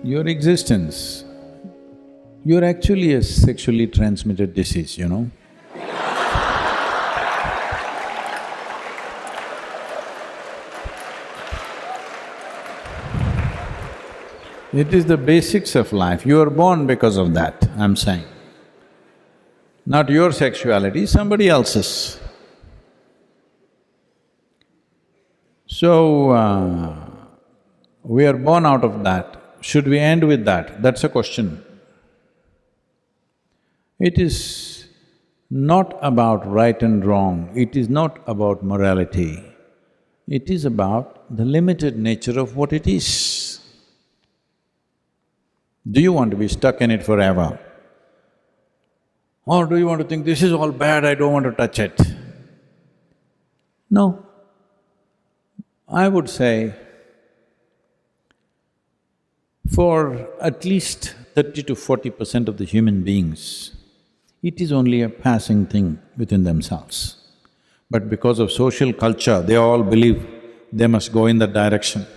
Your existence, you're actually a sexually transmitted disease, you know. It is the basics of life, you are born because of that, I'm saying. Not your sexuality, somebody else's. So, we are born out of that. Should we end with that? That's a question. It is not about right and wrong, it is not about morality, it is about the limited nature of what it is. Do you want to be stuck in it forever? Or do you want to think, this is all bad, I don't want to touch it? No. I would say, for at least 30 to 40% of the human beings, it is only a passing thing within themselves. But because of social culture, they all believe they must go in that direction.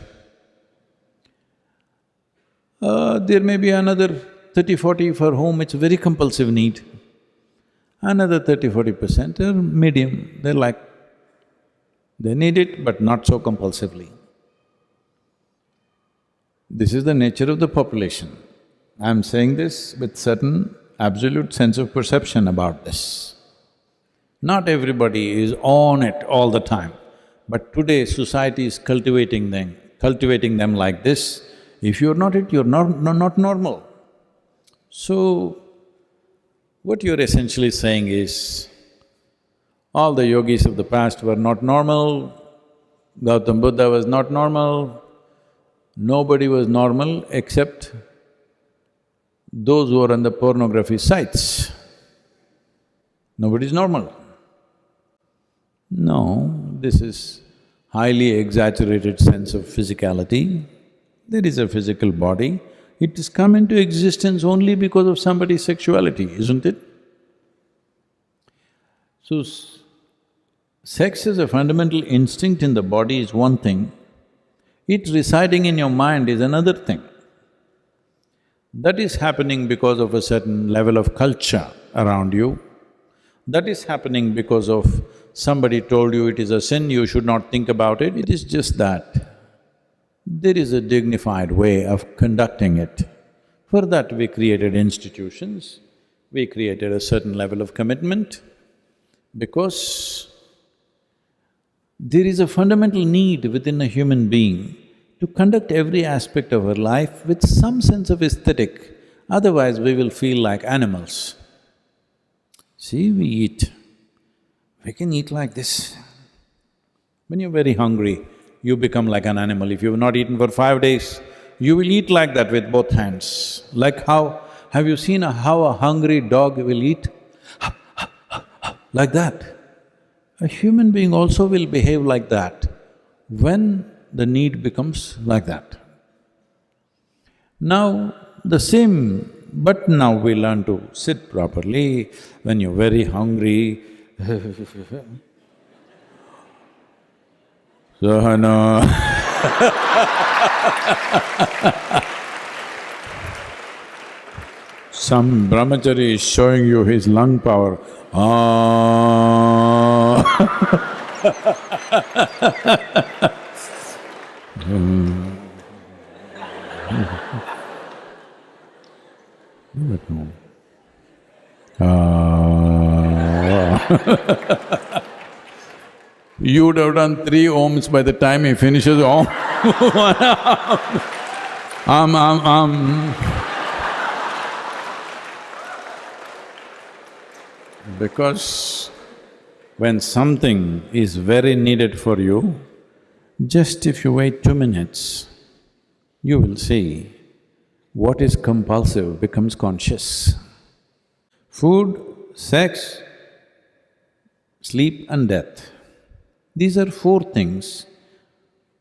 There may be another 30-40 for whom it's a very compulsive need. Another 30-40% are medium, they're like, they need it but not so compulsively. This is the nature of the population. I'm saying this with certain absolute sense of perception about this. Not everybody is on it all the time, but today society is cultivating them like this. If you're not it, you're not normal. So, what you're essentially saying is, all the yogis of the past were not normal, Gautam Buddha was not normal, nobody was normal except those who are on the pornography sites. Nobody's normal. No, this is highly exaggerated sense of physicality. There is a physical body, it has come into existence only because of somebody's sexuality, isn't it? So, sex as a fundamental instinct in the body is one thing, it residing in your mind is another thing. That is happening because of a certain level of culture around you. That is happening because of somebody told you it is a sin, you should not think about it. It is just that there is a dignified way of conducting it. For that we created institutions, we created a certain level of commitment, because there is a fundamental need within a human being to conduct every aspect of our life with some sense of aesthetic, otherwise we will feel like animals. See, we eat, we can eat like this. When you're very hungry, you become like an animal. If you've not eaten for 5 days, you will eat like that with both hands. Like how… have you seen how a hungry dog will eat? Like that. A human being also will behave like that when the need becomes like that. Now, the same… but now we learn to sit properly. When you're very hungry, Sahana some brahmachari is showing you his lung power. You would have done 3 ohms by the time he finishes om. Because when something is very needed for you, just if you wait 2 minutes, you will see what is compulsive becomes conscious. Food, sex, sleep and death. These are 4 things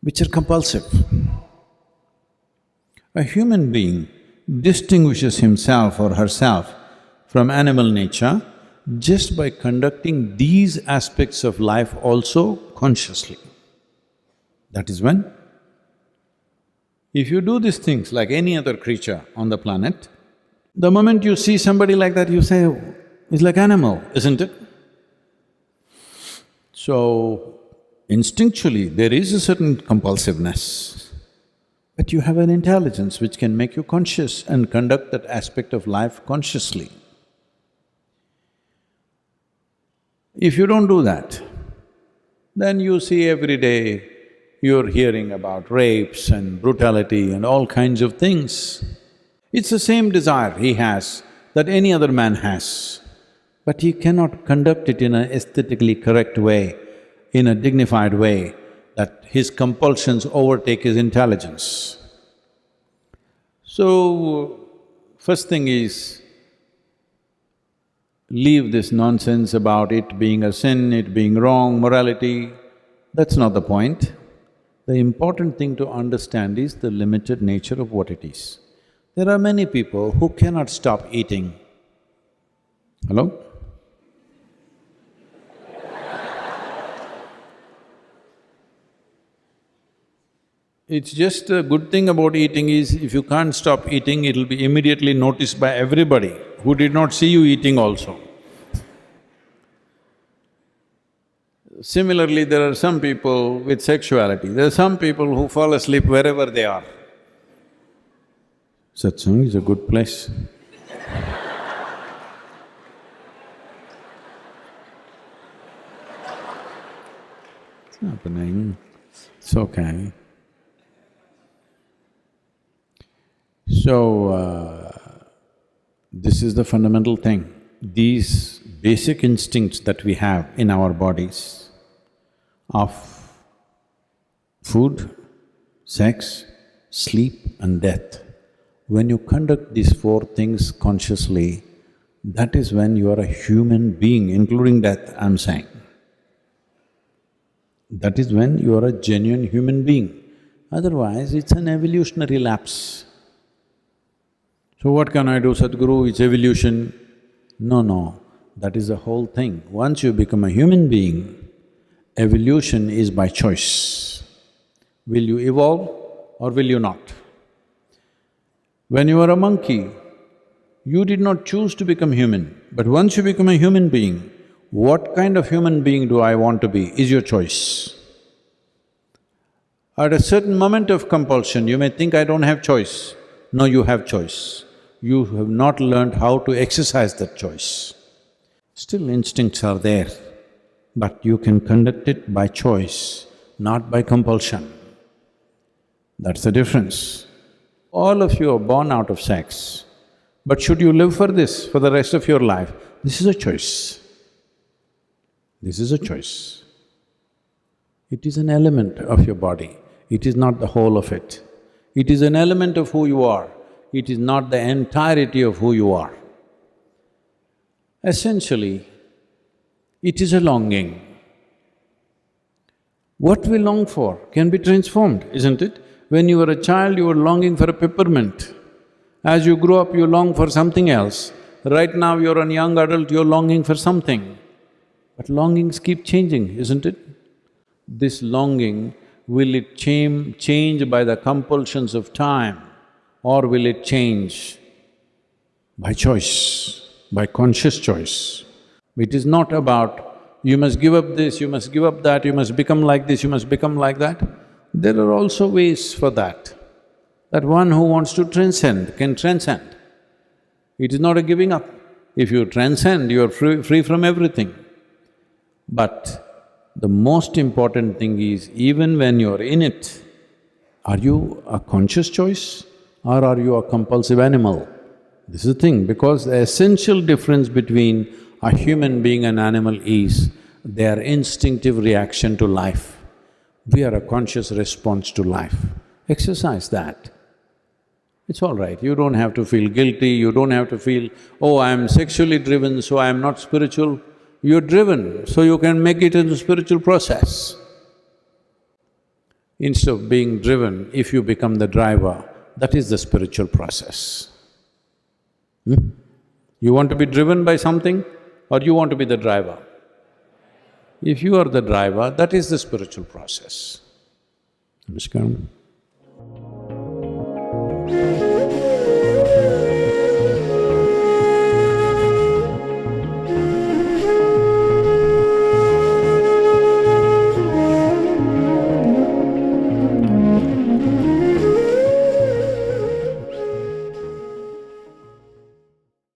which are compulsive. A human being distinguishes himself or herself from animal nature just by conducting these aspects of life also consciously. That is when, if you do these things like any other creature on the planet, the moment you see somebody like that, you say, "Oh, he's like animal, isn't it?" So, instinctually, there is a certain compulsiveness, but you have an intelligence which can make you conscious and conduct that aspect of life consciously. If you don't do that, then you see every day you're hearing about rapes and brutality and all kinds of things. It's the same desire he has that any other man has, but he cannot conduct it in an aesthetically correct way, in a dignified way, that his compulsions overtake his intelligence. So, first thing is, leave this nonsense about it being a sin, it being wrong, morality. That's not the point. The important thing to understand is the limited nature of what it is. There are many people who cannot stop eating. Hello? It's just a good thing about eating is, if you can't stop eating, it'll be immediately noticed by everybody who did not see you eating also. Similarly, there are some people with sexuality, there are some people who fall asleep wherever they are. Satsang is a good place. It's happening, it's okay. So, this is the fundamental thing. These basic instincts that we have in our bodies of food, sex, sleep and death, when you conduct these four things consciously, that is when you are a human being, including death, I'm saying. That is when you are a genuine human being. Otherwise, it's an evolutionary lapse. So what can I do, Sadhguru? It's evolution. No, that is the whole thing. Once you become a human being, evolution is by choice. Will you evolve or will you not? When you were a monkey, you did not choose to become human, but once you become a human being, what kind of human being do I want to be is your choice. At a certain moment of compulsion, you may think, I don't have choice. No, you have choice. You have not learned how to exercise that choice. Still instincts are there, but you can conduct it by choice, not by compulsion. That's the difference. All of you are born out of sex, but should you live for this for the rest of your life? This is a choice. This is a choice. It is an element of your body, it is not the whole of it. It is an element of who you are, it is not the entirety of who you are. Essentially, it is a longing. What we long for can be transformed, isn't it? When you were a child, you were longing for a peppermint. As you grow up, you long for something else. Right now, you're a young adult, you're longing for something. But longings keep changing, isn't it? This longing, will it change by the compulsions of time, or will it change by choice, by conscious choice? It is not about, you must give up this, you must give up that, you must become like this, you must become like that. There are also ways for that. That one who wants to transcend can transcend. It is not a giving up. If you transcend, you are free from everything. But the most important thing is, even when you're in it, are you a conscious choice or are you a compulsive animal? This is the thing, because the essential difference between a human being and animal is their instinctive reaction to life. We are a conscious response to life. Exercise that. It's all right, you don't have to feel guilty, you don't have to feel, oh, I'm sexually driven, so I'm not spiritual. You're driven, so you can make it into spiritual process. Instead of being driven, if you become the driver, that is the spiritual process. You want to be driven by something? or you want to be the driver? If you are the driver, that is the spiritual process. Namaskaram.